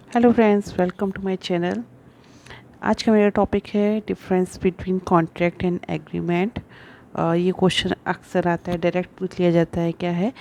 Hello friends, welcome to my channel. आज का मेरा टॉपिक है difference between contract and agreement. ये क्वेश्चन अक्सर आता है, डायरेक्ट पूछ लिया जाता है क्या है,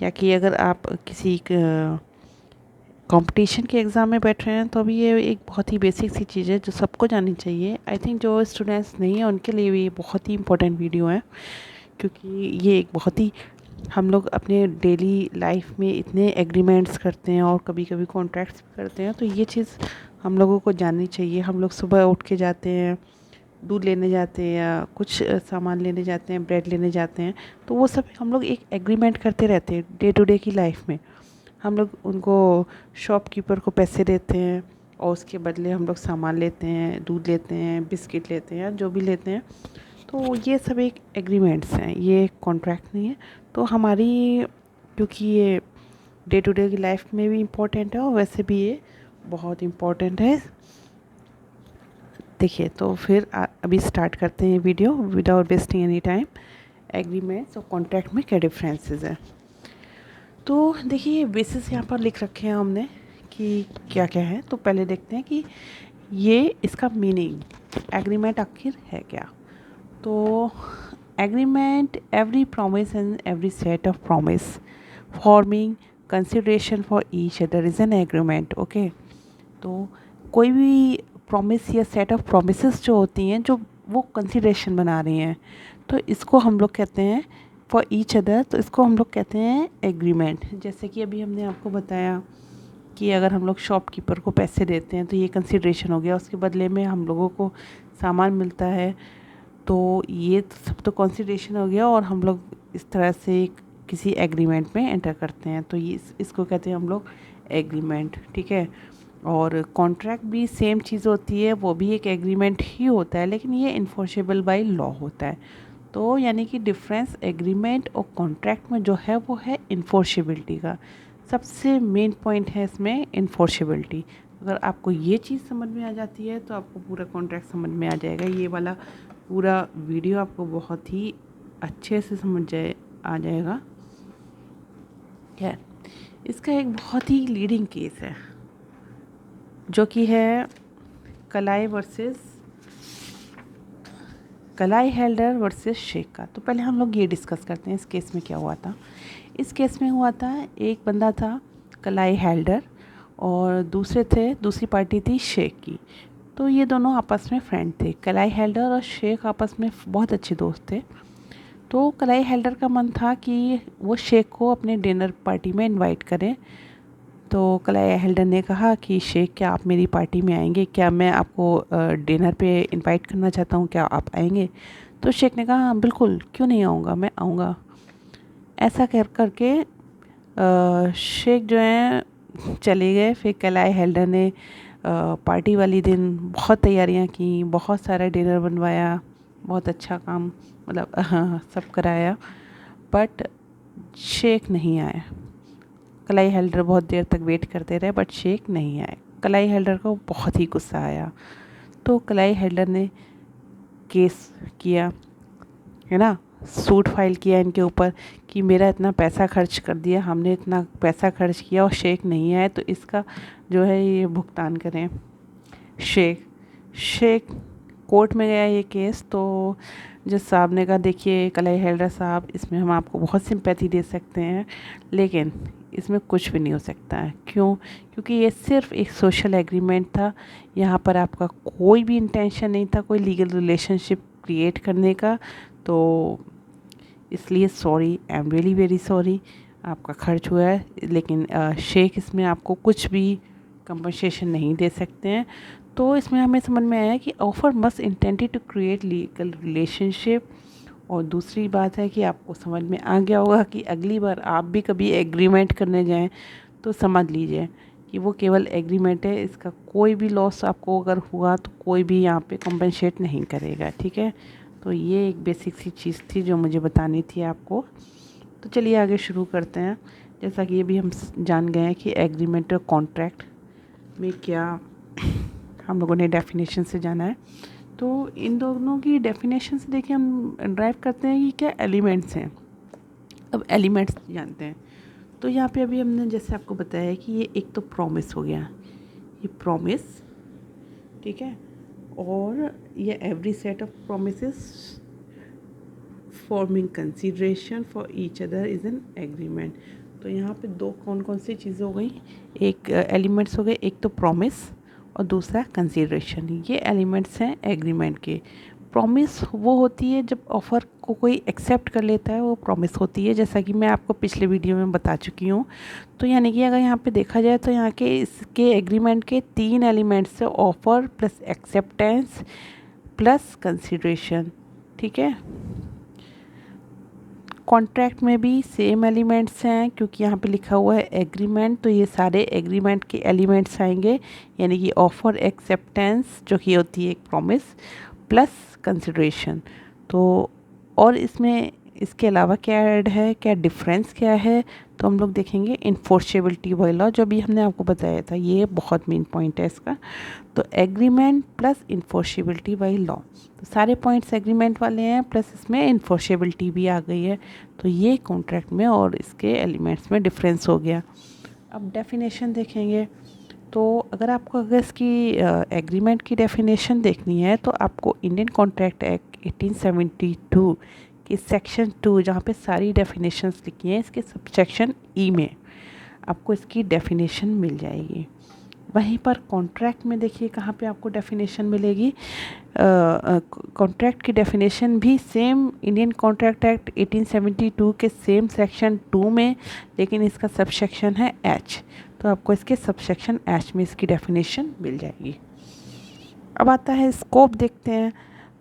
या कि अगर आप किसी कंपटीशन के एग्ज़ाम में बैठ रहे हैं तो अभी ये एक बहुत ही बेसिक सी चीज़ है जो सबको जाननी चाहिए। आई थिंक जो स्टूडेंट्स नहीं हैं उनके लिए भी ये बहुत ही इंपॉर्टेंट वीडियो है, क्योंकि ये एक बहुत ही हम लोग अपने डेली लाइफ में इतने एग्रीमेंट्स करते हैं और कभी कभी कॉन्ट्रैक्ट्स भी करते हैं, तो ये चीज़ हम लोगों को जाननी चाहिए। हम लोग सुबह उठ के जाते हैं, दूध लेने जाते हैं या कुछ सामान लेने जाते हैं, ब्रेड लेने जाते हैं, तो वो सब हम लोग एक एग्रीमेंट करते रहते हैं डे टू डे की लाइफ में। हम लोग उनको शॉपकीपर को पैसे देते हैं और उसके बदले हम लोग सामान लेते हैं, दूध लेते हैं, बिस्किट लेते हैं, जो भी लेते हैं। तो ये सब एक एग्रीमेंट्स हैं, ये कॉन्ट्रैक्ट नहीं है। तो हमारी, क्योंकि ये डे टू डे की लाइफ में भी इम्पोर्टेंट है और वैसे भी ये बहुत इम्पोर्टेंट है। देखिए, तो फिर अभी स्टार्ट करते हैं video without wasting any time. Agreements और कॉन्ट्रैक्ट में क्या डिफरेंसेस है, तो देखिए बेसिस यहाँ पर लिख रखे हैं हमने कि क्या क्या है। तो पहले देखते हैं कि ये इसका मीनिंग, एग्रीमेंट आखिर है क्या। तो agreement every promise and every set of promise forming consideration for each other is an agreement. Okay, तो कोई भी प्रॉमिस या सेट ऑफ प्रॉमिसेस जो होती हैं, जो वो कंसिडरेशन बना रही हैं, तो इसको हम लोग कहते हैं फॉर ईच अदर, तो इसको हम लोग कहते हैं एग्रीमेंट। जैसे कि अभी हमने आपको बताया कि अगर हम लोग शॉपकीपर को पैसे देते हैं तो ये कंसिडरेशन हो गया, उसके बदले में हम लोगों को सामान मिलता है, तो ये तो सब तो कंसिडरेशन हो गया और हम लोग इस तरह से किसी एग्रीमेंट में एंटर करते हैं, तो ये इसको कहते हैं हम लोग एग्रीमेंट। ठीक है, और कॉन्ट्रैक्ट भी सेम चीज़ होती है, वो भी एक एग्रीमेंट ही होता है, लेकिन ये इन्फोर्सेबल बाय लॉ होता है। तो यानी कि डिफरेंस एग्रीमेंट और कॉन्ट्रैक्ट में जो है वो है इन्फोर्सेबिलिटी का। सबसे मेन पॉइंट है इसमें इन्फोर्सेबिलिटी। अगर आपको ये चीज़ समझ में आ जाती है तो आपको पूरा कॉन्ट्रैक्ट समझ में आ जाएगा। ये वाला पूरा वीडियो आपको बहुत ही अच्छे से आ जाएगा। खैर, इसका एक बहुत ही लीडिंग केस है जो कि है कलाई हेल्डर वर्सेस शेख का। तो पहले हम लोग ये डिस्कस करते हैं इस केस में क्या हुआ था। इस केस में हुआ था, एक बंदा था कलाई हेल्डर और दूसरी पार्टी थी शेख की। तो ये दोनों आपस में फ्रेंड थे, कलाई हेल्डर और शेख आपस में बहुत अच्छे दोस्त थे। तो कलाई हेल्डर का मन था कि वो शेख को अपने डिनर पार्टी में इनवाइट करें। तो कलाई हेल्डर ने कहा कि शेख, क्या आप मेरी पार्टी में आएंगे? क्या मैं आपको डिनर पे इनवाइट करना चाहता हूँ, क्या आप आएंगे? तो शेख ने कहा हाँ बिल्कुल, क्यों नहीं आऊँगा, मैं आऊँगा। ऐसा करके शेख जो है चले गए। फिर कलाई हेल्डर ने पार्टी वाली दिन बहुत तैयारियां की, बहुत सारा डिनर बनवाया, बहुत अच्छा काम मतलब सब कराया, बट शेख नहीं आए। कलाई हेल्डर बहुत देर तक वेट करते रहे बट शेख नहीं आए। कलाई हेल्डर को बहुत ही गुस्सा आया, तो कलाई हेल्डर ने केस किया, है ना, सूट फाइल किया इनके ऊपर कि मेरा इतना पैसा खर्च कर दिया, हमने इतना पैसा खर्च किया और शेख नहीं आए, तो इसका जो है ये भुगतान करें। शेख शेख कोर्ट में गया ये केस। तो जज साहब ने कहा देखिए कलाई हेल्डर साहब, इसमें हम आपको बहुत सिंपैथी दे सकते हैं, लेकिन इसमें कुछ भी नहीं हो सकता है। क्यों? क्योंकि ये सिर्फ एक सोशल एग्रीमेंट था। यहाँ पर आपका कोई भी इंटेंशन नहीं था कोई लीगल रिलेशनशिप क्रिएट करने का। तो इसलिए sorry, I am really very sorry, आपका खर्च हुआ है, लेकिन शेख इसमें आपको कुछ भी कंपनसेशन नहीं दे सकते हैं। तो इसमें हमें समझ में आया कि offer must intended to create legal relationship. और दूसरी बात है कि आपको समझ में आ गया होगा कि अगली बार आप भी कभी एग्रीमेंट करने जाएं तो समझ लीजिए कि वो केवल एग्रीमेंट है, इसका कोई भी लॉस आपको अगर हुआ तो कोई भी यहाँ पे कंपनसेट नहीं करेगा। ठीक है, तो ये एक बेसिक सी चीज़ थी जो मुझे बतानी थी आपको। तो चलिए आगे शुरू करते हैं। जैसा कि ये भी हम जान गए हैं कि एग्रीमेंट और कॉन्ट्रैक्ट में क्या हम लोगों ने डेफिनेशन से जाना है। तो इन दोनों की डेफिनेशन से देखिए हम ड्राइव करते हैं कि क्या एलिमेंट्स हैं। अब एलिमेंट्स जानते हैं, तो यहाँ पे अभी हमने जैसे आपको बताया कि ये एक तो प्रॉमिस हो गया, ये प्रॉमिस, ठीक है, और ये every set of promises forming consideration for each other is an agreement. तो यहाँ पे दो कौन कौन सी चीज़ें हो गई, एक एलिमेंट्स हो गए, एक तो प्रॉमिस और दूसरा कंसीडरेशन। ये एलिमेंट्स हैं एग्रीमेंट के। प्रॉमिस वो होती है जब ऑफ़र को कोई एक्सेप्ट कर लेता है, वो प्रॉमिस होती है, जैसा कि मैं आपको पिछले वीडियो में बता चुकी हूँ। तो यानी कि अगर यहाँ पे देखा जाए तो यहाँ के इसके एग्रीमेंट के 3 एलिमेंट्स है, offer plus acceptance plus consideration, ठीक है। कॉन्ट्रैक्ट में भी सेम एलिमेंट्स हैं, क्योंकि यहाँ पे लिखा हुआ है एग्रीमेंट, तो ये सारे एग्रीमेंट के एलिमेंट्स आएंगे, यानी कि ऑफ़र, एक्सेप्टेंस जो कि होती है एक प्रॉमिस, प्लस कंसिडरेशन। तो और इसमें इसके अलावा क्या ऐड है, क्या डिफरेंस क्या है, तो हम लोग देखेंगे इन्फोर्सेबिलिटी बाय लॉ, जो भी हमने आपको बताया था, ये बहुत मेन पॉइंट है इसका। तो एग्रीमेंट प्लस इन्फोर्सेबिलिटी बाय लॉ, तो सारे पॉइंट्स एग्रीमेंट वाले हैं, प्लस इसमें इन्फोर्सेबिलिटी भी आ गई है। तो ये कॉन्ट्रैक्ट में और इसके एलिमेंट्स में डिफरेंस हो गया। अब डेफिनेशन देखेंगे, तो अगर इसकी एग्रीमेंट की डेफिनेशन देखनी है तो आपको इंडियन कॉन्ट्रैक्ट एक्ट 1872 की सेक्शन 2, जहाँ पे सारी डेफिनेशंस लिखी हैं, इसके सब सेक्शन ई में आपको इसकी डेफिनेशन मिल जाएगी। वहीं पर कॉन्ट्रैक्ट में देखिए कहाँ पे आपको डेफिनेशन मिलेगी। कॉन्ट्रैक्ट की डेफिनेशन भी सेम इंडियन कॉन्ट्रैक्ट एक्ट 1872 के सेम सेक्शन 2 में, लेकिन इसका सब सेक्शन है एच, तो आपको इसके सब सेक्शन एच में इसकी डेफिनेशन मिल जाएगी। अब आता है स्कोप, देखते हैं।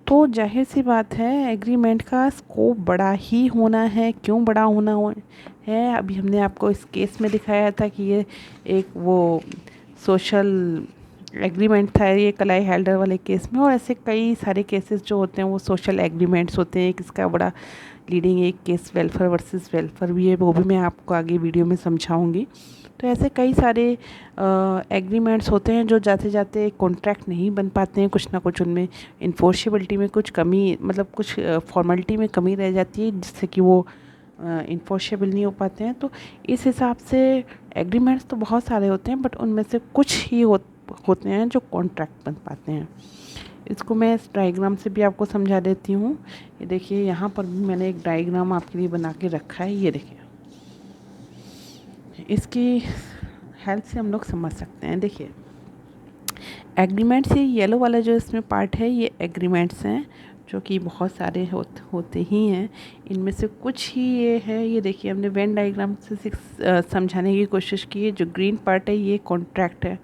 तो जाहिर सी बात है एग्रीमेंट का स्कोप बड़ा ही होना है। क्यों बड़ा होना है, अभी हमने आपको इस केस में दिखाया था कि ये एक वो सोशल एग्रीमेंट था, ये कलाई हेल्डर वाले केस में, और ऐसे कई सारे केसेस जो होते हैं वो सोशल एग्रीमेंट्स होते हैं। किसका बड़ा लीडिंग एक केस वेलफेयर वर्सेस वेलफेयर भी है, वो भी मैं आपको आगे वीडियो में समझाऊंगी। तो ऐसे कई सारे एग्रीमेंट्स होते हैं जो जाते जाते कॉन्ट्रैक्ट नहीं बन पाते हैं, कुछ ना कुछ उनमें इन्फोर्सेबिलिटी में कुछ कमी, मतलब कुछ फॉर्मेलिटी में कमी रह जाती है, जिससे कि वो इन्फोर्सेबल नहीं हो पाते हैं। तो इस हिसाब से एग्रीमेंट्स तो बहुत सारे होते हैं, बट उनमें से कुछ ही होते हैं जो कॉन्ट्रैक्ट बन पाते हैं। इसको मैं इस डायग्राम से भी आपको समझा देती हूँ। ये देखिए, यहाँ पर भी मैंने एक डायग्राम आपके लिए बना के रखा है, ये देखिए, इसकी हेल्प से हम लोग समझ सकते हैं। देखिए, एग्रीमेंट्स, ये येलो वाला जो इसमें पार्ट है, ये एग्रीमेंट्स हैं जो कि बहुत सारे होते ही हैं। इनमें से कुछ ही ये है, ये देखिए हमने वेन डायग्राम से समझाने की कोशिश की है। जो ग्रीन पार्ट है ये कॉन्ट्रैक्ट है,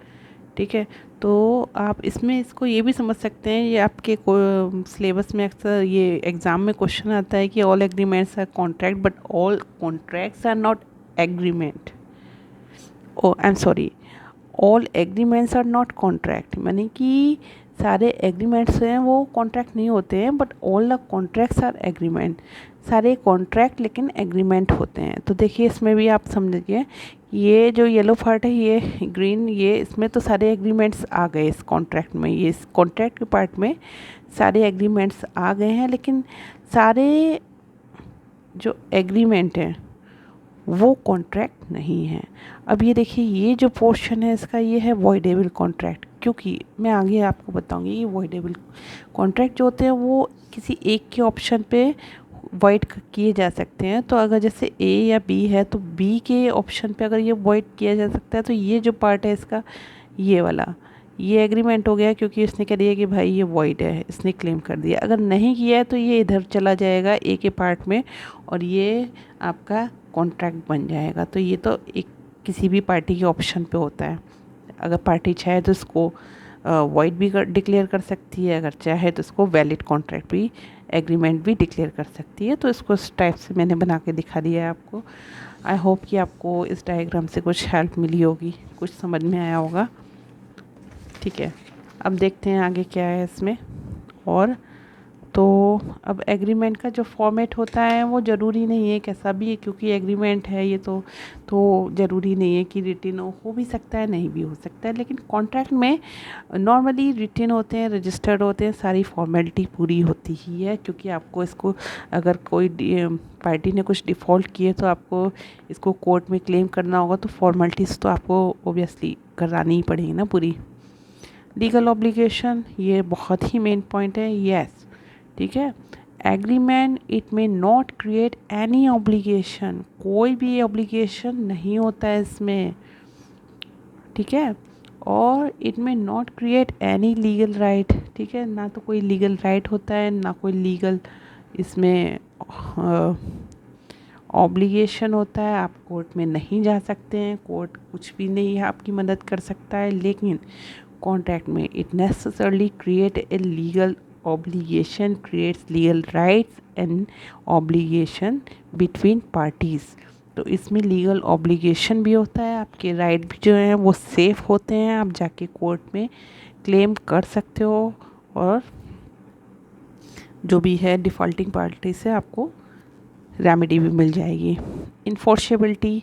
ठीक है। तो आप इसमें इसको ये भी समझ सकते हैं, ये आपके सिलेबस में अक्सर ये एग्ज़ाम में क्वेश्चन आता है कि all agreements are contract, but all contracts are not agreement. I am sorry, all agreements are not contract, यानी कि सारे एग्रीमेंट्स हैं वो कॉन्ट्रैक्ट नहीं होते हैं, but all the contracts are agreement. सारे कॉन्ट्रैक्ट लेकिन एग्रीमेंट होते हैं। तो देखिए, इसमें भी आप समझिए, ये जो येलो पार्ट है, ये ग्रीन, ये इसमें तो सारे एग्रीमेंट्स आ गए इस कॉन्ट्रैक्ट में, ये इस कॉन्ट्रैक्ट के पार्ट में सारे एग्रीमेंट्स आ गए हैं, लेकिन सारे जो एग्रीमेंट हैं वो कॉन्ट्रैक्ट नहीं है। अब ये देखिए, ये जो पोर्शन है इसका, ये है वॉइडेबल कॉन्ट्रैक्ट, क्योंकि मैं आगे आपको बताऊंगी ये वॉइडेबल कॉन्ट्रैक्ट जो होते हैं वो किसी एक के ऑप्शन पे वॉइड किए जा सकते हैं। तो अगर जैसे ए या बी है, तो बी के ऑप्शन पे अगर ये वॉइड किया जा सकता है, तो ये जो पार्ट है इसका, ये वाला, ये एग्रीमेंट हो गया, क्योंकि इसने कह दिया कि भाई ये वॉइड है, इसने क्लेम कर दिया। अगर नहीं किया है तो ये इधर चला जाएगा ए के पार्ट में, और ये आपका कॉन्ट्रैक्ट बन जाएगा। तो ये तो एक किसी भी पार्टी के ऑप्शन पे होता है। अगर पार्टी चाहे तो इसको वॉइड भी डिक्लेयर कर सकती है, अगर चाहे तो इसको वैलिड कॉन्ट्रैक्ट भी, एग्रीमेंट भी डिक्लेयर कर सकती है। तो इसको इस टाइप से मैंने बना के दिखा दिया है आपको। आई होप कि आपको इस डायग्राम से कुछ हेल्प मिली होगी, कुछ समझ में आया होगा, ठीक है। अब देखते हैं आगे क्या है इसमें। और तो अब एग्रीमेंट का जो फॉर्मेट होता है वो ज़रूरी नहीं है कैसा भी है, क्योंकि एग्रीमेंट है ये तो ज़रूरी नहीं है कि रिटिन हो भी सकता है, नहीं भी हो सकता है। लेकिन कॉन्ट्रैक्ट में नॉर्मली रिटिन होते हैं, रजिस्टर्ड होते हैं, सारी फॉर्मेलिटी पूरी होती ही है, क्योंकि आपको इसको अगर कोई पार्टी ने कुछ डिफ़ॉल्ट किए तो आपको इसको कोर्ट में क्लेम करना होगा, तो फॉर्मेलिटीज़ तो आपको ओबियसली करानी ही पड़ेगी ना पूरी। लीगल ऑब्लिगेशन ये बहुत ही मेन पॉइंट है। यस, ठीक है। एग्रीमेंट इट में नॉट क्रिएट एनी ऑब्लिगेशन, कोई भी ऑब्लिगेशन नहीं होता है इसमें, ठीक है। और इट में not create any legal right, ठीक है, ना तो कोई लीगल राइट होता है, ना कोई लीगल इसमें ऑब्लिगेशन होता है। आप कोर्ट में नहीं जा सकते हैं, कोर्ट कुछ भी नहीं है आपकी मदद कर सकता है। लेकिन कॉन्ट्रैक्ट में it necessarily create a legal obligation, creates legal rights and obligation between parties। तो इसमें लीगल ऑब्लिगेशन भी होता है, आपके राइट भी जो हैं वो सेफ होते हैं, आप जाके कोर्ट में क्लेम कर सकते हो और जो भी है डिफ़ॉल्टिंग पार्टी से आपको रेमेडी भी मिल जाएगी। इन्फोर्सेबिलिटी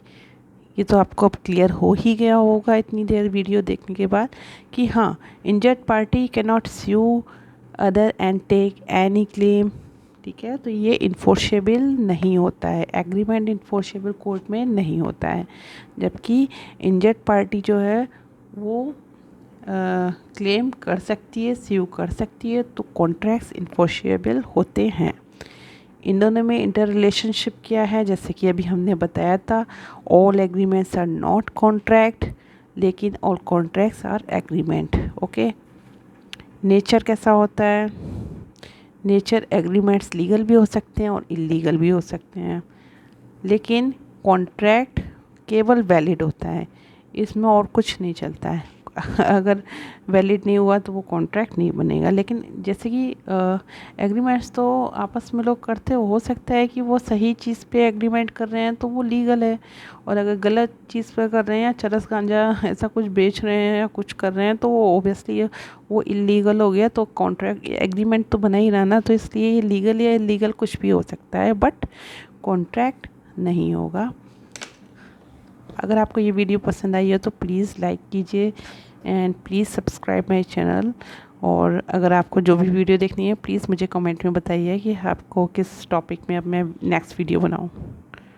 ये तो आपको अब क्लियर हो ही गया होगा इतनी देर वीडियो देखने के बाद कि हाँ, injured party can not sue other and take any claim, ठीक है। तो ये इन्फोर्सेबल नहीं होता है, एग्रीमेंट इन्फोर्सेबल कोर्ट में नहीं होता है, जबकि इंजर्ड पार्टी जो है वो क्लेम कर सकती है, स्यू कर सकती है। तो कॉन्ट्रैक्ट्स इन्फोर्सेबल होते हैं। इन दोनों में इंटर रिलेशनशिप क्या है, जैसे कि अभी हमने बताया था, all agreements are not contract, लेकिन all contracts are agreement. Okay, nature कैसा होता है, नेचर एग्रीमेंट्स लीगल भी हो सकते हैं और इलीगल भी हो सकते हैं, लेकिन कॉन्ट्रैक्ट केवल वैलिड होता है, इसमें और कुछ नहीं चलता है। अगर वैलिड नहीं हुआ तो वो कॉन्ट्रैक्ट नहीं बनेगा। लेकिन जैसे कि एग्रीमेंट्स तो आपस में लोग करते हो सकता है कि वो सही चीज़ पे एग्रीमेंट कर रहे हैं तो वो लीगल है, और अगर गलत चीज़ पे कर रहे हैं या चरस गांजा ऐसा कुछ बेच रहे हैं या कुछ कर रहे हैं तो वो ओबियसली वो इलीगल हो गया। तो कॉन्ट्रैक्ट एग्रीमेंट तो बना ही रहा ना, तो इसलिए ये लीगल या इलीगल कुछ भी हो सकता है, बट कॉन्ट्रैक्ट नहीं होगा। अगर आपको ये वीडियो पसंद आई है तो प्लीज़ लाइक कीजिए and please subscribe my channel. और अगर आपको जो भी वीडियो देखनी है प्लीज़ मुझे कमेंट में बताइए कि आपको किस टॉपिक में अब मैं नेक्स्ट वीडियो बनाऊँ।